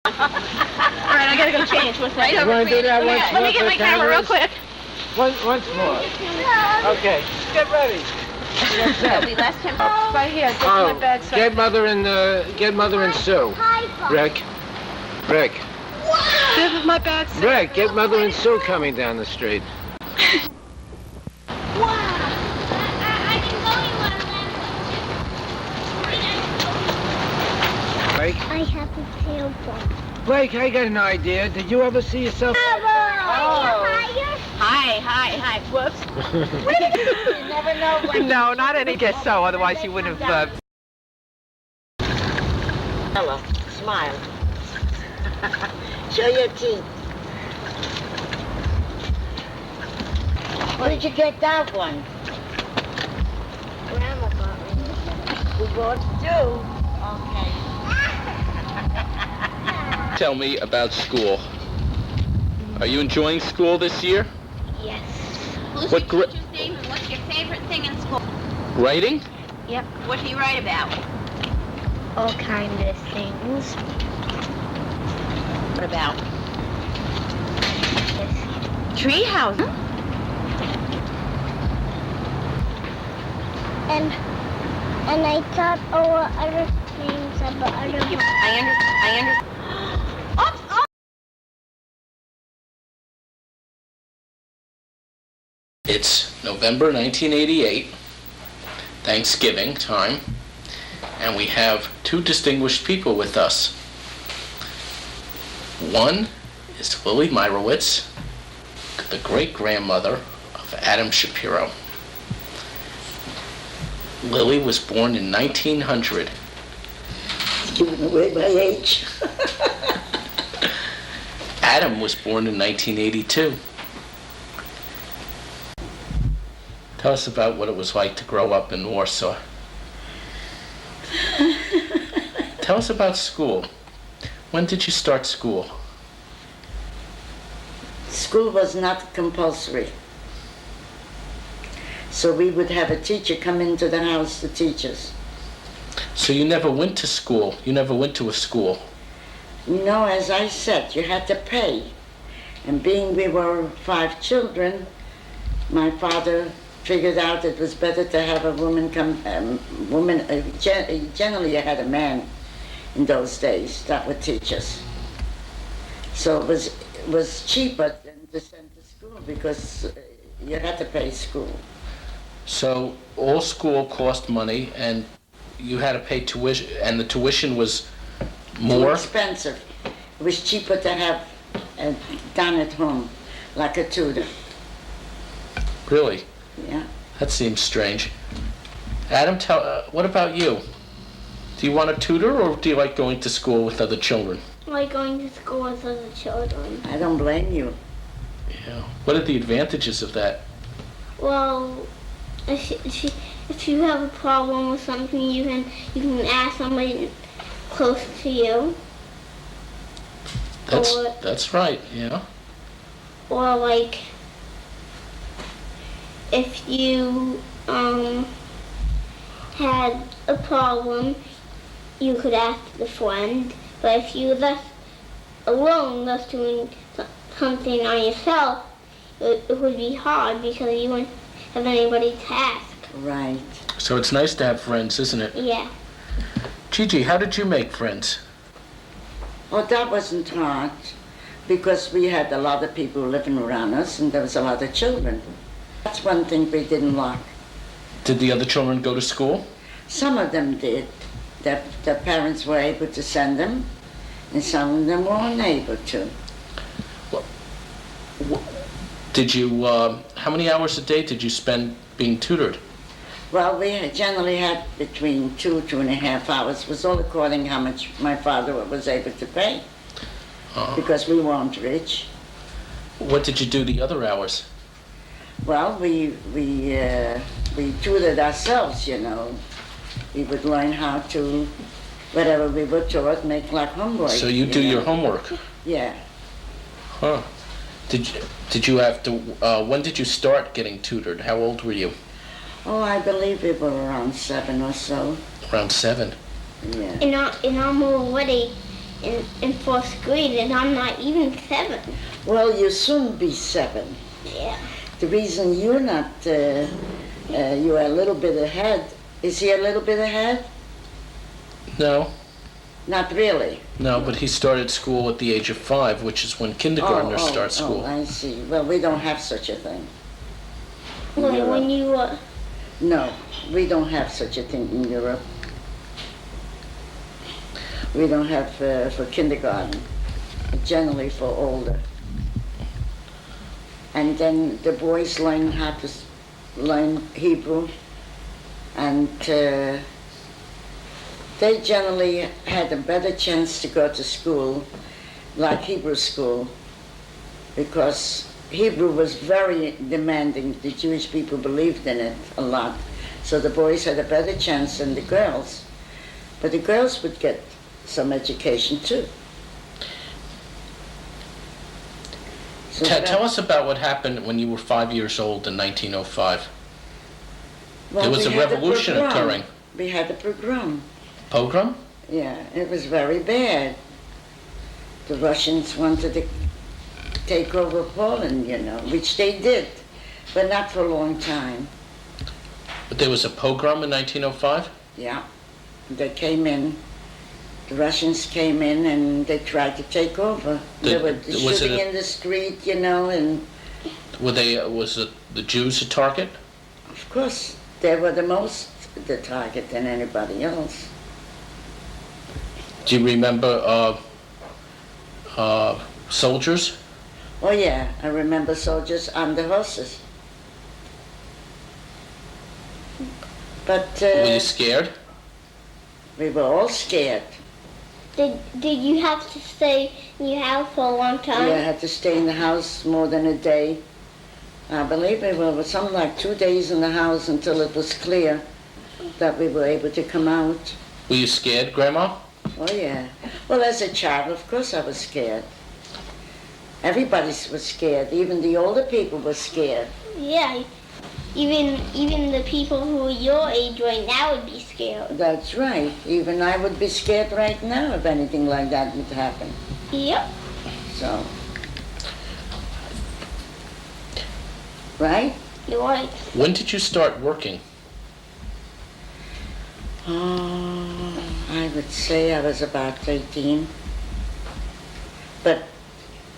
All right, I gotta go change. What's that? You want to do that once more? Let me get my camera real quick. Once more. Okay, get ready. What's that? We left him. Right here, just my bad side. Get Mother and Sue. Rick. This is my bad side. Rick, get Mother and Sue coming down the street. Blake? I have a tailbone. Blake, I got an idea. Did you ever see yourself? Hi. Whoops. You never know when... No, not any guess so, otherwise you wouldn't have... Hello. Smile. Show your teeth. Where did you get that one? Grandma got me. We bought two. Okay. Tell me about school. Are you enjoying school this year? Yes. Who's What your teacher's name and what's your favorite thing in school? Writing? Yep. What do you write about? All kind of things. What about? Yes. Treehouse. And I thought all other things about other. I understand. Oops. It's November 1988, Thanksgiving time, and we have two distinguished people with us. One is Lily Meyerowitz, the great-grandmother of Adam Shapiro. Lily was born in 1900. Giving away my age. Adam was born in 1982. Tell us about what it was like to grow up in Warsaw. Tell us about school. When did you start school? School was not compulsory. So we would have a teacher come into the house to teach us. So you never went to school? You never went to a school? No, as I said, you had to pay. And being we were 5 children, my father figured out it was better to have a woman come, generally you had a man in those days that would teach us. So it was cheaper than to send to school because you had to pay school. So all school cost money and you had to pay tuition, and the tuition was Too more? expensive. It was cheaper to have done at home, like a tutor. Really? Yeah. That seems strange. Adam, what about you? Do you want a tutor or do you like going to school with other children? I like going to school with other children. I don't blame you. Yeah. What are the advantages of that? Well, if you have a problem with something, you can ask somebody close to you. That's right, yeah. Or like, if you had a problem, you could ask a friend. But if you left alone, left doing something on yourself, it would be hard because you wouldn't have anybody to ask. Right. So it's nice to have friends, isn't it? Yeah. Gigi, how did you make friends? Oh, that wasn't hard because we had a lot of people living around us and there was a lot of children. That's one thing we didn't like. Did the other children go to school? Some of them did. Their parents were able to send them, and some of them were unable to. Did you, how many hours a day did you spend being tutored? Well, we generally had between 2.5 hours. It was all according how much my father was able to pay, because we weren't rich. What did you do the other hours? Well, we tutored ourselves, you know. We would learn how to, whatever we were taught, make like homework. So you do your homework? Yeah. Huh. Did you have to, when did you start getting tutored? How old were you? Oh, I believe we were around 7 or so. Around 7? Yeah. In our wedding, in fourth grade, and I'm not even 7. Well, you'll soon be 7. Yeah. The reason you're not, you're a little bit ahead. Is he a little bit ahead? No, Not really. no, but he started school at the age of 5, which is when kindergartners start school. Oh, I see. Well, we don't have such a thing. Well, when you were. No, we don't have such a thing in Europe. We don't have for kindergarten, generally for older. And then the boys learn how to learn Hebrew, and they generally had a better chance to go to school, like Hebrew school, because Hebrew was very demanding. The Jewish people believed in it a lot. So the boys had a better chance than the girls. But the girls would get some education too. So Tell us about what happened when you were 5 years old in 1905. well, There was we a had revolution pogrom. occurring. We had a pogrom. Pogrom? Yeah, it was very bad. The Russians wanted to take over Poland, you know, which they did, but not for a long time. But there was a pogrom in 1905? Yeah, they came in. The Russians came in and they tried to take over. They were was shooting it in the street, you know, and was it the Jews a target? of course they were the target than anybody else. Do you remember soldiers? Oh yeah, I remember soldiers on the horses. But Were you scared? we were all scared. Did you have to stay in your house for a long time? We had to stay in the house more than a day. I believe we were something like 2 days in the house until it was clear that we were able to come out. Were you scared, Grandma? Oh yeah. Well, as a child, of course I was scared. Everybody was scared. Even the older people were scared. Yeah. Even the people who are your age right now would be scared. That's right. Even I would be scared right now if anything like that would happen. Yep. So. Right? You're right. When did you start working? Oh, I would say I was about 18. But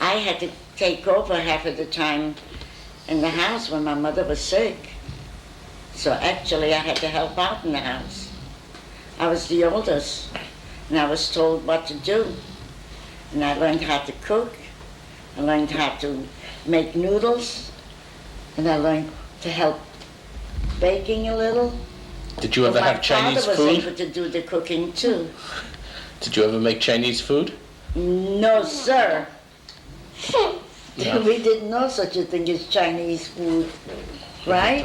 I had to take over half of the time in the house when my mother was sick. So actually I had to help out in the house. I was the oldest, and I was told what to do. And I learned how to cook. I learned how to make noodles. And I learned to help baking a little. Did you ever have Chinese My father was food? able to do the cooking too. Did you ever make Chinese food? No, sir. No. We didn't know such a thing as Chinese food, right?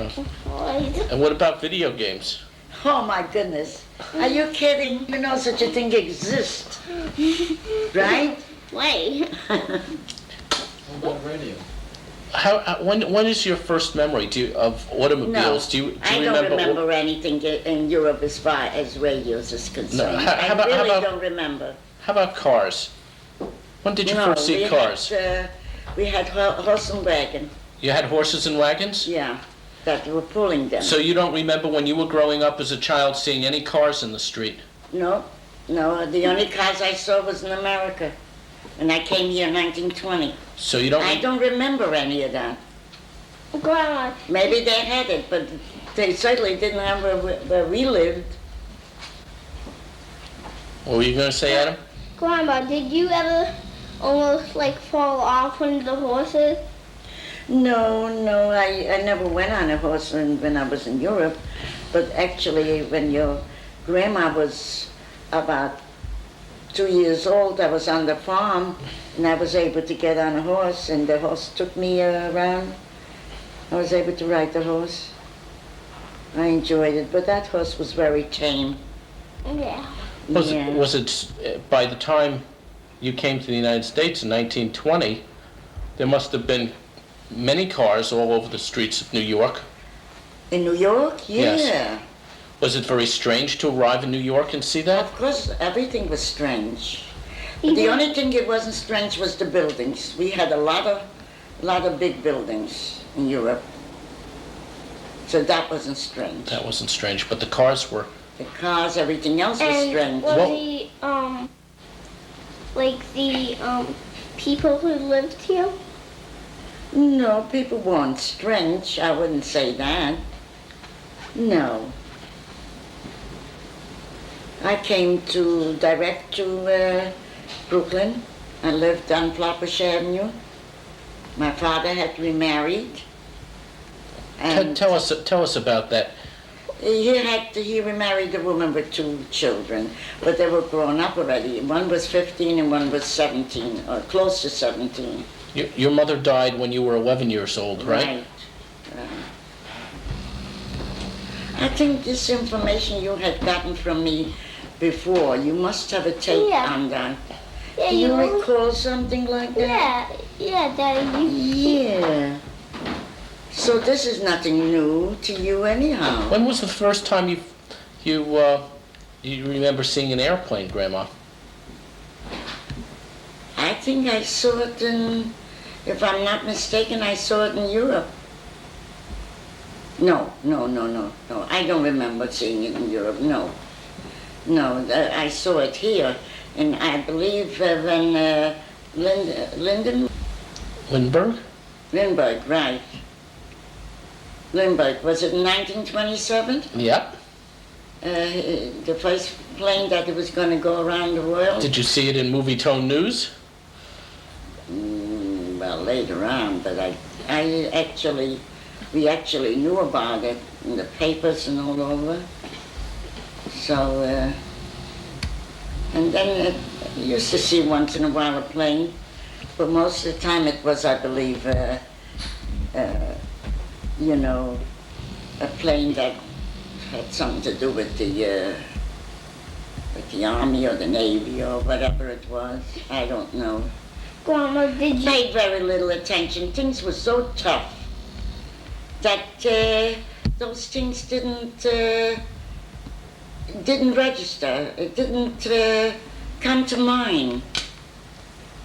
And what about video games? Oh my goodness. Are you kidding? You know such a thing exists, right? Wait. When is your first memory of automobiles? Do you I remember? don't remember anything in Europe as far as radios is concerned. how I really about- don't remember. How about cars? When did you first see cars? We had horse and wagon, You had horses and wagons? yeah, that were pulling them. So you don't remember when you were growing up as a child seeing any cars in the street? No, the only cars I saw was in America. And I came here in 1920. So you don't. I don't remember any of that. Grandma, Maybe they had it, but they certainly didn't have where we lived. What were you going to say, Adam? Grandma, did you ever almost like fall off one of the horses? No, I never went on a horse when I was in Europe. But actually, when your grandma was about 2 years old, I was on the farm, and I was able to get on a horse, and the horse took me around. I was able to ride the horse. I enjoyed it, but that horse was very tame. Yeah. Was it by the time you came to the United States in 1920, there must have been many cars all over the streets of New York? In New York? Yeah. Yes. Was it very strange to arrive in New York and see that? Of course, everything was strange. The only thing it wasn't strange was the buildings. We had a lot of big buildings in Europe. So that wasn't strange. That wasn't strange, but the cars were. The cars, everything else was And strange. were Well- the people who lived here? No, people weren't strange. I wouldn't say that. No. I came direct to Brooklyn. I lived on Flatbush Avenue. My father had remarried. And Tell us about that. he remarried a woman with 2 children, but they were grown up already. One was 15 and one was 17, or close to 17. Your mother died when you were 11 years old, right? Right. I think this information you had gotten from me before, you must have a tape Yeah. on that. Yeah, Do you you recall something like that? Yeah, Daddy. Yeah. So this is nothing new to you anyhow. When was the first time you remember seeing an airplane, Grandma? I think I saw it if I'm not mistaken, I saw it in Europe. No. I don't remember seeing it in Europe, no. No, I saw it here, and I believe when Lindbergh, right. Lindbergh, was it in 1927? Yep. The first plane that was going to go around the world? Did you see it in Movie Tone News? Well, later on, but we actually knew about it in the papers and all over. So, and then you used to see once in a while a plane, but most of the time it was, I believe, a plane that had something to do with the Army or the Navy or whatever it was. I don't know. Grandma, did you? Paid very little attention. Things were so tough that those things didn't register. It didn't come to mind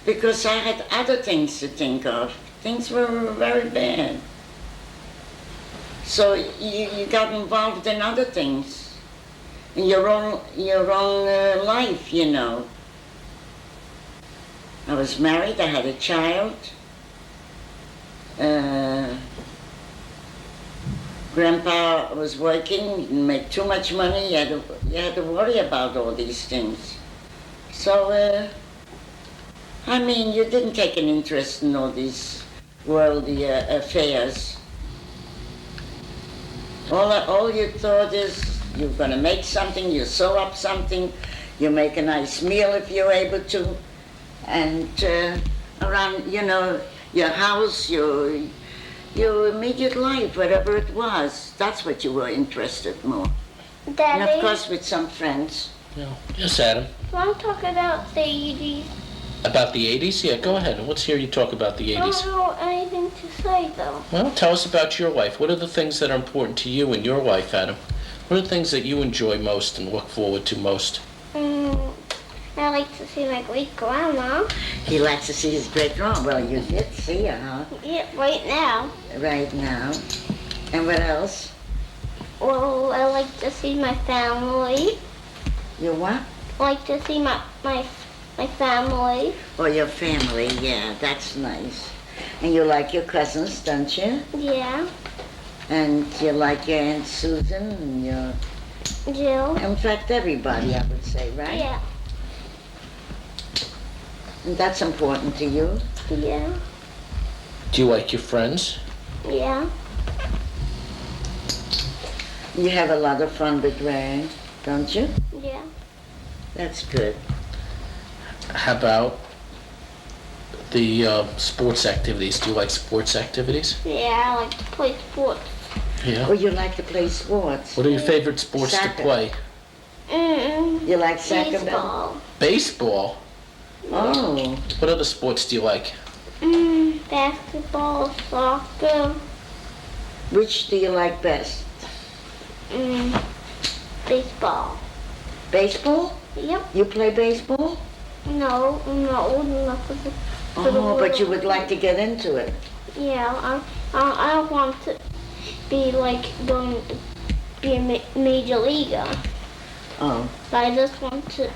because I had other things to think of. Things were very bad. So you got involved in other things, in your own life, you know. I was married, I had a child. Grandpa was working, didn't make too much money, you had to worry about all these things. So, I mean, you didn't take an interest in all these worldly affairs. All you thought is you're going to make something, you sew up something, you make a nice meal if you're able to, and around, you know, your house, your immediate life, whatever it was, that's what you were interested more. Daddy, And of course with some friends. Yeah. Yes, Adam. want to talk about the 80s? About the 80s? Yeah, go ahead. Let's hear you talk about the I 80s. don't know anything to say, though. Well, tell us about your life. What are the things that are important to you in your life, Adam? What are the things that you enjoy most and look forward to most? I like to see my great grandma. He likes to see his great grandma. Well, you did see her, huh? Yeah, right now. Right now. And what else? Well, I like to see my family. Your what? I like to see my family. Oh, your family, yeah, that's nice. And you like your cousins, don't you? Yeah. And you like your Aunt Susan and your... Jill. In fact, everybody, I would say, right? Yeah. And that's important to you? Yeah. Do you like your friends? Yeah. You have a lot of fun with Ray, don't you? Yeah. That's good. How about the sports activities? Do you like sports activities? Yeah, I like to play sports. Yeah. Oh, you like to play sports? What are your favorite sports Soccer. to play? You like soccer? Baseball. Baseball? Oh, What other sports do you like? Basketball, soccer, which do you like best? baseball. Baseball? Yep. You play baseball? No, I'm not old enough for the Oh, but you little- would like to get into it. Yeah, I don't want to be like going to be a major leaguer. Oh. But I just want to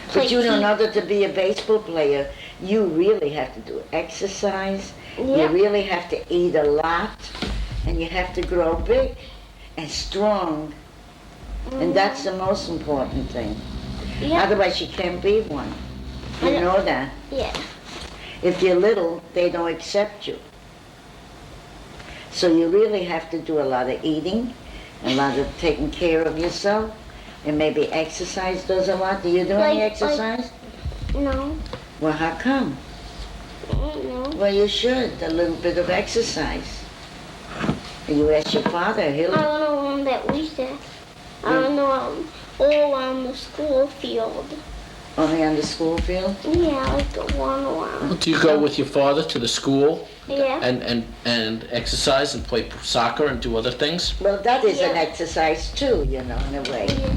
play. But you know, in keep- order to be a baseball player, you really have to do exercise. You Yeah. really have to eat a lot, and you have to grow big and strong. And that's the most important thing. Yeah. Otherwise, you can't be one. You And- know that. Yeah. If you're little, they don't accept you. So you really have to do a lot of eating, a lot of taking care of yourself, and maybe exercise does a lot. Do you do any Like- exercise? No. Well, how come? No. Well, you should, a little bit of exercise. You ask your father, I he'll... don't know one that we said. I don't know all around the school field. Only on the school field? Yeah, like the one around. Do you go with your father to the school Yeah. and exercise and play soccer and do other things? Well, that is an Yeah. exercise too, you know, in a way. Yeah.